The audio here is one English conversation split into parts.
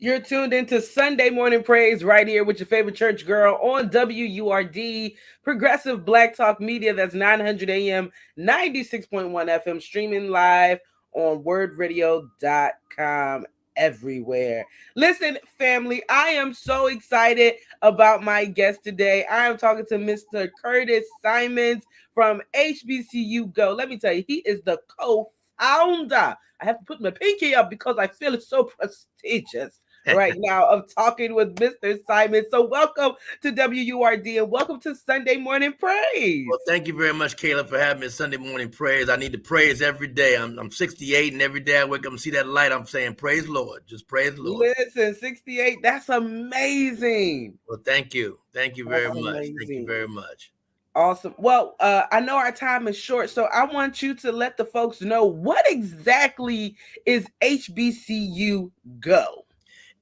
You're tuned into Sunday Morning Praise right here with your favorite church girl on WURD, Progressive Black Talk Media. That's 900 AM, 96.1 FM, streaming live on wordradio.com everywhere. Listen, family, I am so excited about my guest today. I am talking to Mr. Curtis Simons from HBCU Go. Let me tell you, he is the co-founder. I have to put my pinky up because I feel it's so prestigious right now of talking with Mr. Simon. So welcome to WURD and welcome to Sunday Morning Praise. Well, thank you very much, Caleb, for having me at Sunday Morning Praise. I need to praise every day. I'm 68, and every day I wake up and see that light, I'm saying, praise Lord. Just praise the Lord. Listen, 68, that's amazing. Well, thank you. Thank you very much. Thank you very much. Awesome. Well, I know our time is short, so I want you to let the folks know what exactly is HBCU Go.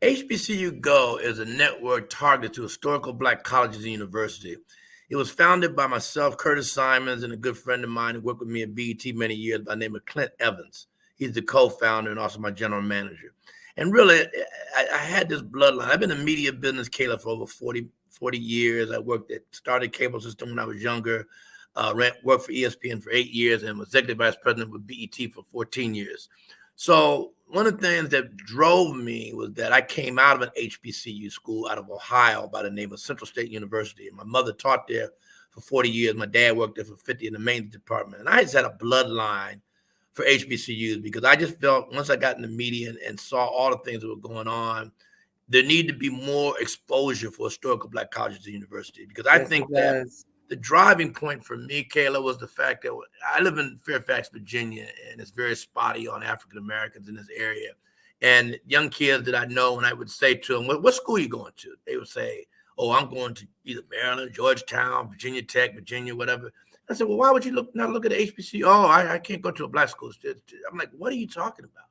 HBCU Go is a network targeted to historical Black colleges and universities. It was founded by myself, Curtis Simons, and a good friend of mine who worked with me at BET many years by the name of Clint Evans. He's the co-founder and also my general manager. And really, I had this bloodline. I've been in the media business, Caleb, for over 40 years. I started cable system when I was younger, worked for ESPN for 8 years, and was executive vice president with BET for 14 years. So one of the things that drove me was that I came out of an HBCU school out of Ohio by the name of Central State University. And my mother taught there for 40 years. My dad worked there for 50 in the maintenance department. And I just had a bloodline for HBCUs because I just felt once I got in the media and saw all the things that were going on, there needed to be more exposure for historical Black colleges and universities. Because I think that the driving point for me, Kayla, was the fact that I live in Fairfax, Virginia, and it's very spotty on African Americans in this area. And young kids that I know, when I would say to them, what school are you going to? They would say, oh, I'm going to either Maryland, Georgetown, Virginia Tech, Virginia, whatever. I said, well, why would you not look at the HBCU? Oh, I can't go to a Black school. I'm like, what are you talking about?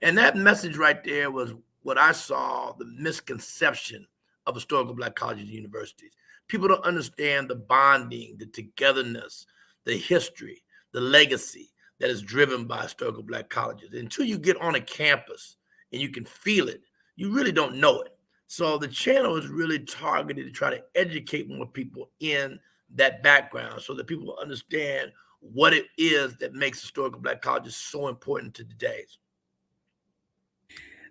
And that message right there was what I saw, the misconception of historical Black colleges and universities. People don't understand the bonding, the togetherness, the history, the legacy that is driven by historical Black colleges. Until you get on a campus and you can feel it, you really don't know it. So the channel is really targeted to try to educate more people in that background so that people will understand what it is that makes historical Black colleges so important to today's.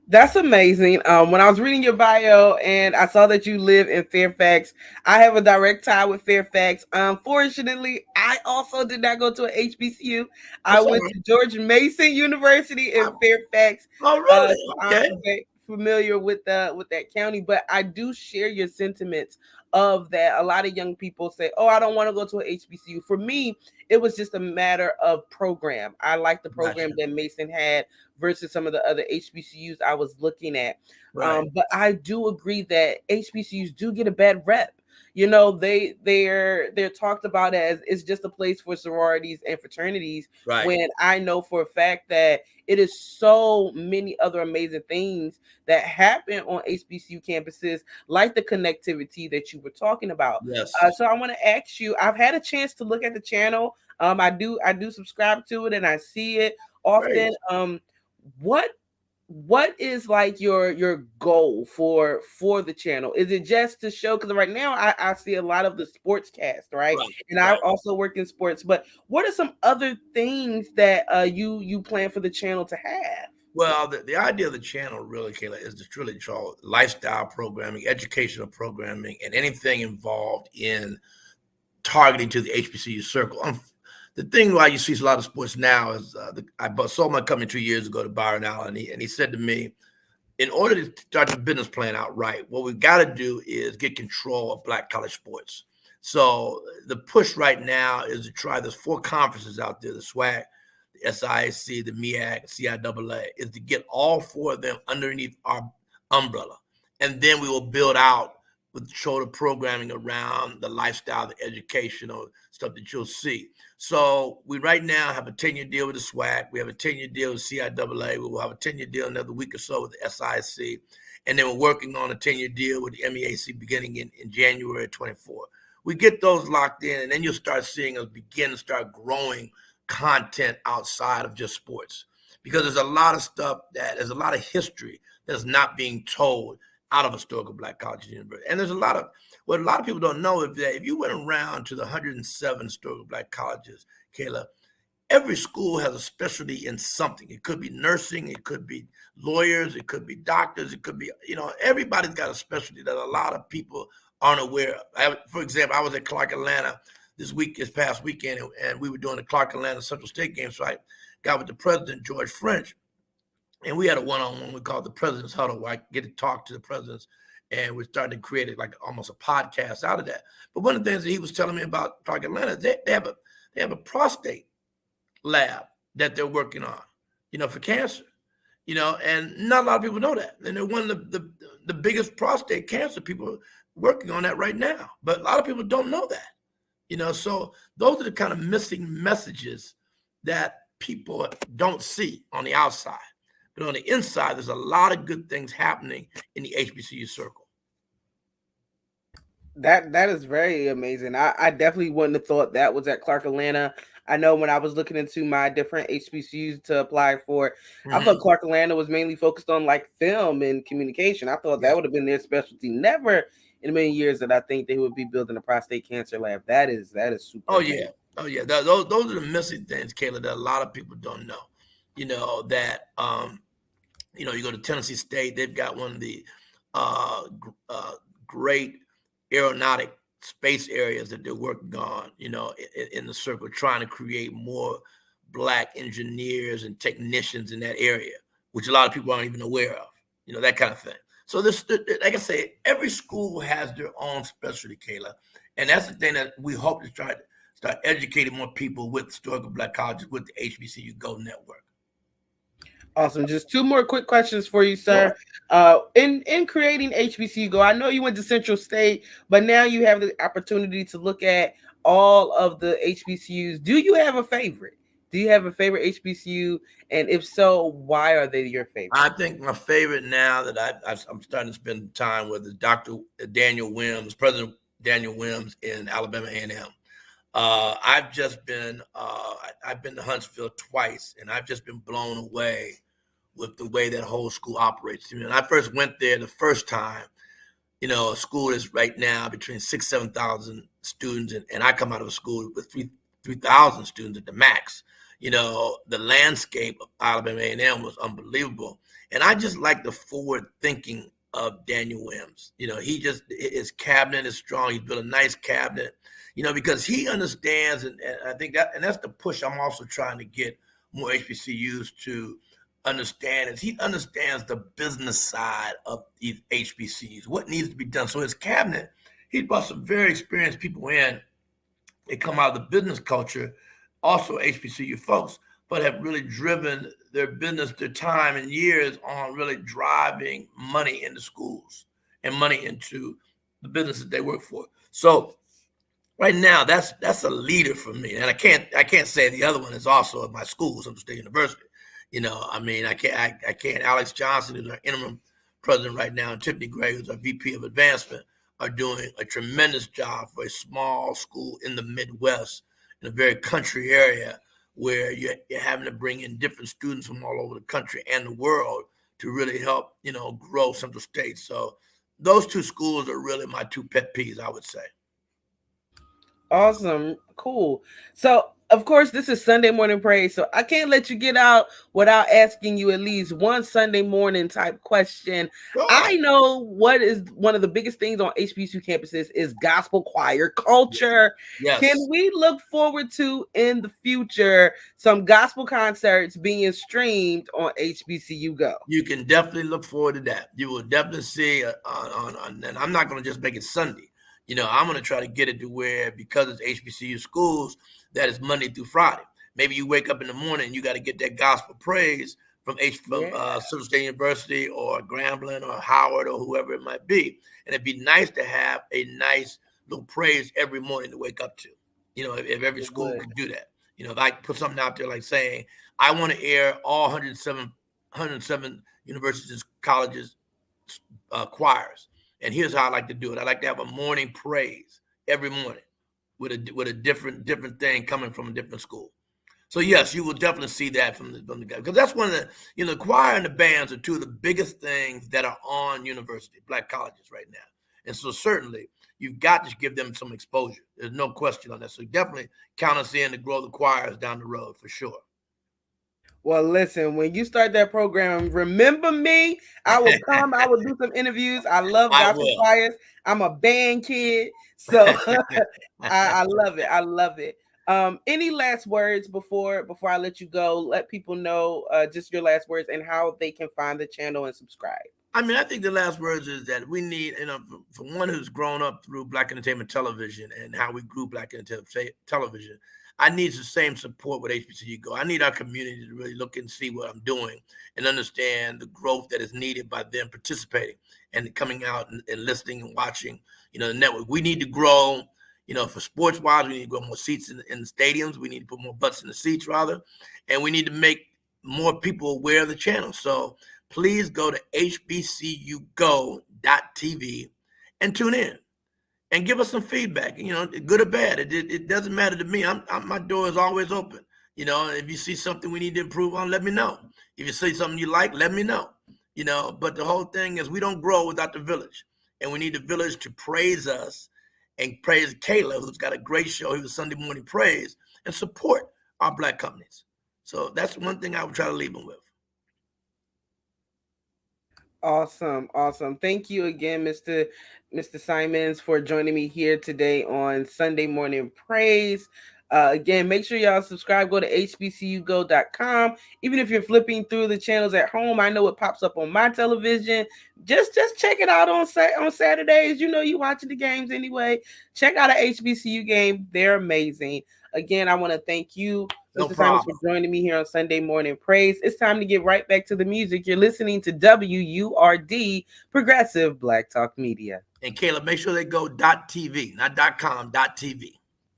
That's amazing. When I was reading your bio and I saw that you live in Fairfax, I have a direct tie with Fairfax. Unfortunately, I also did not go to an HBCU. I went to George Mason University in Fairfax. Oh, really? Okay. I'm very familiar with that county, but I do share your sentiments of that. A lot of young people say, oh, I don't want to go to an HBCU. For me, it was just a matter of program. I like the program that Mason had versus some of the other HBCUs I was looking at. Right. But I do agree that HBCUs do get a bad rep. You know, they're talked about as it's just a place for sororities and fraternities. Right. When I know for a fact that it is so many other amazing things that happen on HBCU campuses, like the connectivity that you were talking about. Yes. So I want to ask you, I've had a chance to look at the channel. I do subscribe to it and I see it often. Right. What is like your goal for the channel? Is it just to show? Because right now I see a lot of the sports cast, right? And I also work in sports. But what are some other things that you plan for the channel to have? Well, the idea of the channel really, Kayla, is to truly show lifestyle programming, educational programming, and anything involved in targeting to the HBCU circle. The thing why you see a lot of sports now is I sold my company 2 years ago to Byron Allen, and he said to me, in order to start the business plan out right, what we've got to do is get control of Black college sports. So the push right now is to try, there's 4 conferences out there, the SWAC, the SIAC, the MEAC, CIAA, is to get all 4 of them underneath our umbrella. And then we will build out with shoulder programming around the lifestyle, the educational stuff that you'll see. So we right now have a 10-year deal with the SWAC. We have a 10-year deal with CIAA. We will have a 10-year deal another week or so with the SIAC. And then we're working on a 10-year deal with the MEAC beginning in January 24. We get those locked in, and then you'll start seeing us begin to start growing content outside of just sports. Because there's a lot of stuff there's a lot of history that's not being told out of historical Black colleges and universities. And there's what a lot of people don't know is that if you went around to the 107 historical Black colleges, Kayla, every school has a specialty in something. It could be nursing, it could be lawyers, it could be doctors, it could be, everybody's got a specialty that a lot of people aren't aware of. For example, I was at Clark Atlanta this past weekend, and we were doing the Clark Atlanta Central State game. So I got with the president, George French, and we had a one-on-one we called the President's Huddle, where I get to talk to the presidents, and we're starting to create like almost a podcast out of that. But one of the things that he was telling me about Clark Atlanta, they have a prostate lab that they're working on, for cancer, and not a lot of people know that. And they're one of the biggest prostate cancer people working on that right now. But a lot of people don't know that, so those are the kind of missing messages that people don't see on the outside. But on the inside, there's a lot of good things happening in the HBCU circle. That is very amazing. I definitely wouldn't have thought that was at Clark Atlanta. I know when I was looking into my different HBCUs to apply for, I thought Clark Atlanta was mainly focused on like film and communication. I thought that would have been their specialty. Never in a million years that I think they would be building a prostate cancer lab. That is super. Oh yeah. Those are the missing things, Kayla, that a lot of people don't know. That you go to Tennessee State, they've got one of the great aeronautic space areas that they're working on, in the circle, trying to create more Black engineers and technicians in that area, which a lot of people aren't even aware of, that kind of thing. So this, like I say, every school has their own specialty, Kayla. And that's the thing that we hope to try to start educating more people with historical Black colleges with the HBCU Go network. Awesome. Just two more quick questions for you, sir. In creating HBCU Go, I know you went to Central State, but now you have the opportunity to look at all of the HBCUs. Do you have a favorite? Do you have a favorite HBCU? And if so, why are they your favorite? I think my favorite now that I'm starting to spend time with is Dr. Daniel Wims, President Daniel Wims in Alabama A&M. I've been to Huntsville twice, and I've just been blown away with the way that whole school operates. When I first went there the first time, a school is right now between 7,000 students, and I come out of a school with 3,000 students at the max. The landscape of Alabama A&M was unbelievable, and I just like the forward thinking of Daniel Wims. His cabinet is strong. He's built a nice cabinet. Because he understands, and I think that's the push I'm also trying to get more HBCUs to understand, is he understands the business side of these HBCUs, what needs to be done. So his cabinet, he brought some very experienced people in. They come out of the business culture, also HBCU folks, but have really driven their business, their time and years on really driving money into schools and money into the businesses they work for. So right now, that's a leader for me, and I can't say the other one is also at my school, Central State University. I can't. Alex Johnson, who's our interim president right now, and Tiffany Gray, who's our VP of Advancement, are doing a tremendous job for a small school in the Midwest, in a very country area where you're having to bring in different students from all over the country and the world to really help, grow Central State. So those two schools are really my two pet peeves, I would say. Awesome. Cool. So, of course, this is Sunday Morning Praise, so I can't let you get out without asking you at least one Sunday morning type question. Sure. I know what is one of the biggest things on HBCU campuses is gospel choir culture. Yes. Can we look forward to, in the future, some gospel concerts being streamed on HBCU Go? You can definitely look forward to that. You will definitely see and I'm not going to just make it Sunday. I'm going to try to get it to where, because it's HBCU schools, that is Monday through Friday. Maybe you wake up in the morning and you got to get that gospel praise from Central State University or Grambling or Howard or whoever it might be. And it'd be nice to have a nice little praise every morning to wake up to. If every school could do that. If I put something out there like saying, I want to air all 107 universities, colleges, choirs. And here's how I like to do it. I like to have a morning praise every morning with a different thing coming from a different school. So yes, you will definitely see that from the guy, because that's one of the, the choir and the bands are two of the biggest things that are on university black colleges right now, and so certainly you've got to give them some exposure. There's no question on that. So definitely count us in to grow the choirs down the road for sure. Well, listen, when you start that program, remember me. I will come. I will do some interviews. I love I gospel will. choirs. I'm a band kid, so I love it. I love it. Any last words before I let you go? Let people know just your last words and how they can find the channel and subscribe. I mean, I think the last words is that we need, for one who's grown up through Black Entertainment Television and how we grew Black Entertainment Television, I need the same support with HBCU Go. I need our community to really look and see what I'm doing and understand the growth that is needed by them participating and coming out and listening and watching, the network. We need to grow, for sports wise, we need to grow more seats in the stadiums. We need to put more butts in the seats, rather. And we need to make more people aware of the channel. So please go to hbcugo.tv and tune in and give us some feedback, good or bad. It doesn't matter to me. My door is always open. If you see something we need to improve on, let me know. If you see something you like, let me know. But the whole thing is we don't grow without the village. And we need the village to praise us and praise Kayla, who's got a great show. He was Sunday Morning Praise, and support our Black companies. So that's one thing I would try to leave them with. Awesome. Thank you again, Mr. Simons, for joining me here today on Sunday Morning Praise. Again, make sure y'all subscribe. Go to hbcugo.com. Even if you're flipping through the channels at home, I know it pops up on my television. Just check it out on Saturdays. You watching the games anyway. Check out an HBCU game. They're amazing. Again, I want to thank you, Mr. Simons, for joining me here on Sunday Morning Praise. It's time to get right back to the music. You're listening to WURD, Progressive Black Talk Media. And Caleb, make sure they go .tv, not .com, .tv.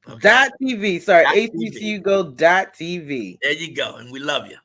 Okay. .tv, sorry, HBCUGo.tv. There you go, and we love you.